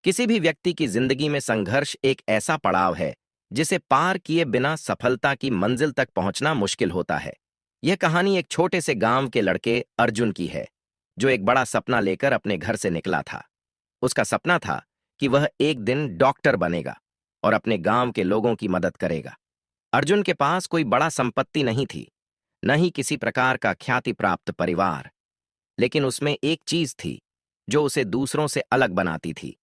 किसी भी व्यक्ति की जिंदगी में संघर्ष एक ऐसा पड़ाव है जिसे पार किए बिना सफलता की मंजिल तक पहुंचना मुश्किल होता है। यह कहानी एक छोटे से गांव के लड़के अर्जुन की है, जो एक बड़ा सपना लेकर अपने घर से निकला था। उसका सपना था कि वह एक दिन डॉक्टर बनेगा और अपने गांव के लोगों की मदद करेगा। अर्जुन के पास कोई बड़ा संपत्ति नहीं थी, न ही किसी प्रकार का ख्याति प्राप्त परिवार, लेकिन उसमें एक चीज थी जो उसे दूसरों से अलग बनाती थी,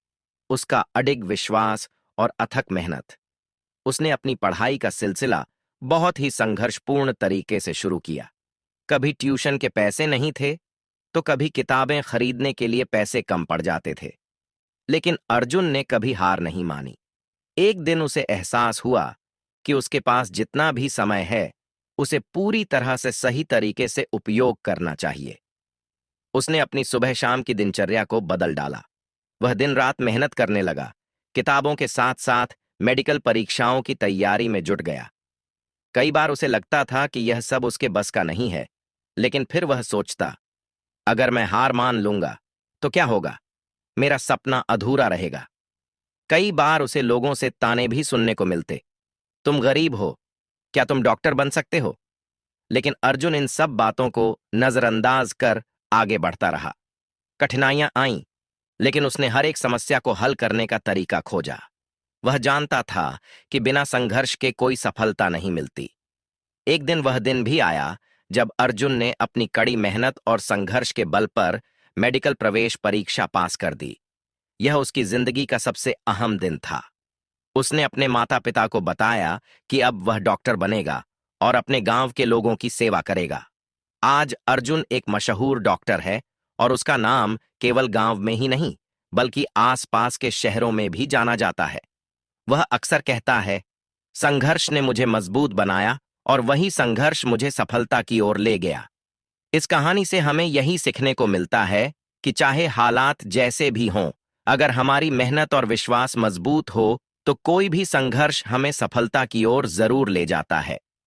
उसका अडिग विश्वास और अथक मेहनत। उसने अपनी पढ़ाई का सिलसिला बहुत ही संघर्षपूर्ण तरीके से शुरू किया। कभी ट्यूशन के पैसे नहीं थे, तो कभी किताबें खरीदने के लिए पैसे कम पड़ जाते थे, लेकिन अर्जुन ने कभी हार नहीं मानी। एक दिन उसे एहसास हुआ कि उसके पास जितना भी समय है, उसे पूरी तरह से सही तरीके से उपयोग करना चाहिए। उसने अपनी सुबह शाम की दिनचर्या को बदल डाला। वह दिन रात मेहनत करने लगा, किताबों के साथ साथ मेडिकल परीक्षाओं की तैयारी में जुट गया। कई बार उसे लगता था कि यह सब उसके बस का नहीं है, लेकिन फिर वह सोचता, अगर मैं हार मान लूंगा तो क्या होगा, मेरा सपना अधूरा रहेगा। कई बार उसे लोगों से ताने भी सुनने को मिलते, तुम गरीब हो, क्या तुम डॉक्टर बन सकते हो? लेकिन अर्जुन इन सब बातों को नजरअंदाज कर आगे बढ़ता रहा। कठिनाइयां आईं, लेकिन उसने हर एक समस्या को हल करने का तरीका खोजा। वह जानता था कि बिना संघर्ष के कोई सफलता नहीं मिलती। एक दिन वह दिन भी आया जब अर्जुन ने अपनी कड़ी मेहनत और संघर्ष के बल पर मेडिकल प्रवेश परीक्षा पास कर दी। यह उसकी जिंदगी का सबसे अहम दिन था। उसने अपने माता पिता को बताया कि अब वह डॉक्टर बनेगा और अपने गांव के लोगों की सेवा करेगा। आज अर्जुन एक मशहूर डॉक्टर है और उसका नाम केवल गांव में ही नहीं, बल्कि आसपास के शहरों में भी जाना जाता है। वह अक्सर कहता है, संघर्ष ने मुझे मजबूत बनाया और वही संघर्ष मुझे सफलता की ओर ले गया। इस कहानी से हमें यही सीखने को मिलता है कि चाहे हालात जैसे भी हों, अगर हमारी मेहनत और विश्वास मजबूत हो, तो कोई भी संघर्ष हमें सफलता की ओर जरूर ले जाता है।